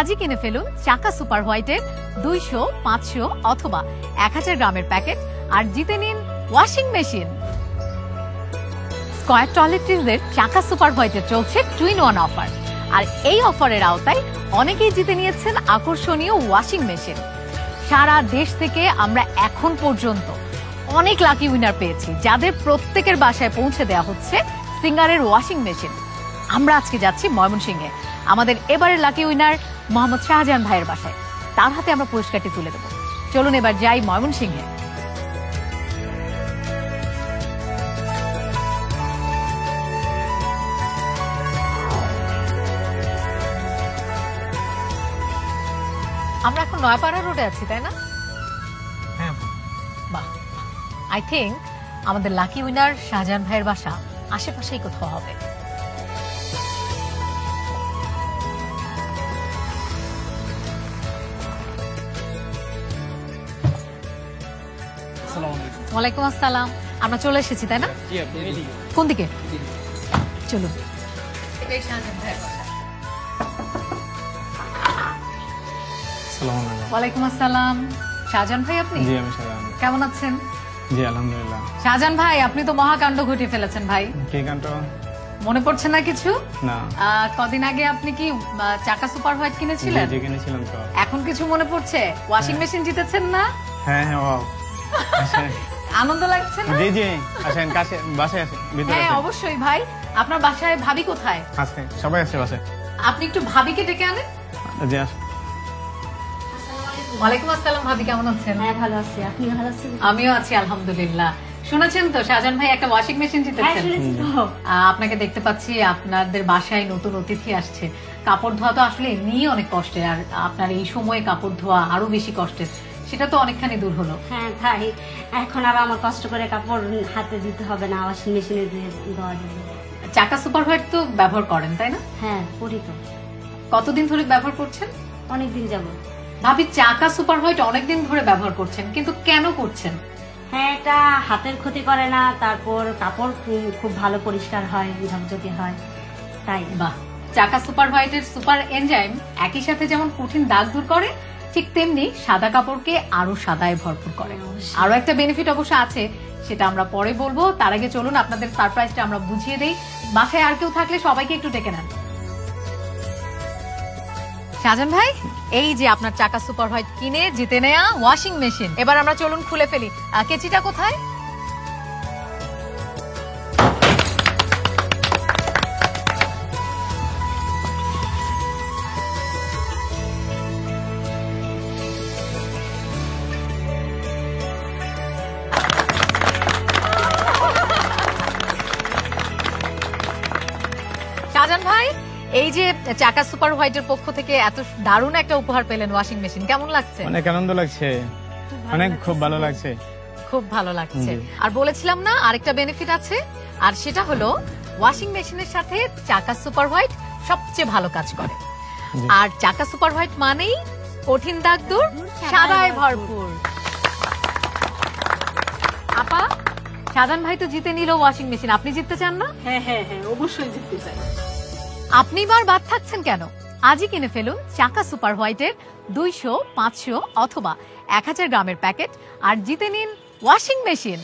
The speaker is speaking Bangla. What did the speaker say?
আজই কিনে ফেলুন চাকা সুপার হোয়াইটের 200, 500 অথবা 1000 গ্রামের প্যাকেট আর জিতে নিন ওয়াশিং মেশিন। স্কয়ার টয়লেট্রিজের চাকা সুপার হোয়াইটের চলছে 2-in-1 অফার, আর এই অফারের আওতায় অনেকেই জিতে নিয়েছেন আকর্ষণীয় ওয়াশিং মেশিন। সারা দেশ থেকে আমরা এখন পর্যন্ত অনেক লাকি উইনার পেয়েছি, যাদের প্রত্যেকের বাসায় পৌঁছে দেওয়া হচ্ছে সিঙ্গারের ওয়াশিং মেশিন। আমরা আজকে যাচ্ছি ময়মনসিংহে আমাদের এবারের লাকি উইনার মোহাম্মদ শাহজাহান ভাইয়ের বাসায়। তার হাতে আমরা পুরস্কারটি তুলে দেব। চলুন এবার যাই ময়মনসিংহে। আমরা এখন নয়াপাড়া রোডে আছি, তাই না? হ্যাঁ। বাহ, আই থিঙ্ক আমাদের লাকি উইনার শাহজাহান ভাইয়ের বাসা আশেপাশেই কোথাও হবে। ওয়ালাইকুম আসসালাম। আমরা চলে এসেছি, তাই না? কোন দিকে? চলুন। এটাই শাহজাহান ভাইয়ের বাসা। ওয়ালাইকুম আসসালাম। শাহজাহান ভাই আপনি? জি, আমি শাহজাহান। কেমন আছেন? জি, আলহামদুলিল্লাহ। শাহজাহান ভাই, আপনি তো মহাকাণ্ড ঘটিয়ে ফেলেছেন ভাই। কি কাণ্ড? মনে পড়ছে না কিছু? না। কদিন আগে আপনি কি চাকা সুপার হোয়াইট কিনেছিলেন? জি, কিনেছিলাম তো। এখন কিছু মনে পড়ছে? ওয়াশিং মেশিন জিতেছেন না? হ্যাঁ হ্যাঁ, ওয়াও। আনন্দ লাগছে না? জি জি, আসেন কাছে, বাসায় আসেন, ভিতরে হ্যাঁ আসেন। অবশ্যই ভাই। আপনার বাসায় ভাবি কোথায়? আছে, সবাই আছে বাসায়। আপনি একটু ভাবিকে ডেকে আনেন। জি, আসেন। ওয়ালাইকুম আসসালাম। ভাবি কেমন আছেন? হ্যাঁ, ভালো আছি। আপনি ভালো আছেন? আমিও আছি আলহামদুলিল্লাহ। শুনেছেন তো শাহজাহান ভাই একটা ওয়াশিং মেশিন হ্যাঁ, জিতেছেন? শুনেছি তো। আপনাকে দেখতে পাচ্ছি আপনাদের বাসায় নতুন অতিথি আসছে। কাপড় ধোয়া তো আসলে এমনিই অনেক কষ্টের, আর আপনার এই সময়ে কাপড় ধোয়া আরো বেশি কষ্টের। সেটা তো অনেকখানি দূর হলো। হ্যাঁ তাই, এখন আর আমার কষ্ট করে কাপড় হাতে দিতে হবে না, ওয়াশিং মেশিনে দিয়ে দেওয়া যাবে। চাকা সুপার হোয়াইট তো ব্যবহার করেন, তাই না? হ্যাঁ, করি তো। কতদিন ধরে ব্যবহার করছেন? অনেকদিন যাব। ভাবি, চাকা সুপার হোয়াইট অনেকদিন ধরে ব্যবহার করছেন, কিন্তু কেন করছেন? হ্যাঁ, এটা হাতের ক্ষতি করে না, তারপর কাপড় খুব ভালো পরিষ্কার হয়, ঝকঝকে হয়, তাই। বাহ। চাকা সুপার হোয়াইটের সুপার এনজাইম একই সাথে যেমন কঠিন দাগ দূর করে, ঠিক তেমনি সাদা কাপড়কে আরো সাদায় ভরপুর করে। আরো একটা বেনিফিট অবশ্য আছে, সেটা আমরা পরে বলবো। তার আগে চলুন আপনাদের সারপ্রাইজটা আমরা বুঝিয়ে দেই। বাসায় আর কেউ থাকলে সবাইকে একটু ডেকে নেন। শাহজাহান ভাই, এই যে আপনার চাকা সুপার হোয়াইট কিনে জিতে নেয়া ওয়াশিং মেশিন। এবার আমরা চলুন খুলে ফেলি। কেচিটা কোথায়? শাহজাহান ভাই, এই যে চাকা সুপার হোয়াইটের পক্ষ থেকে এত দারুণ একটা উপহার পেলেন ওয়াশিং মেশিন, কেমন লাগছে? অনেক আনন্দ লাগছে, খুব ভালো লাগছে। খুব ভালো লাগছে। আর বলেছিলাম না আরেকটা বেনিফিট আছে, আর সেটা হলো ওয়াশিং মেশিনের সাথে চাকা সুপার হোয়াইট সবচেয়ে ভালো কাজ করে। আর চাকা সুপার হোয়াইট মানেই কঠিন দাগ দূর, সাদায় ভরপুর। আপা, শাহজাহান ভাই তো জিতে নিল ওয়াশিং মেশিন, আপনি জিততে চান না? হ্যাঁ হ্যাঁ হ্যাঁ, অবশ্যই জিততে চাই। আপনি বার বাদ থাকছেন কেন? আজই কিনে ফেলুন চাকা সুপার হোয়াইটের 200, 500 অথবা 1000 গ্রামের প্যাকেট আর জিতে নিন ওয়াশিং মেশিন।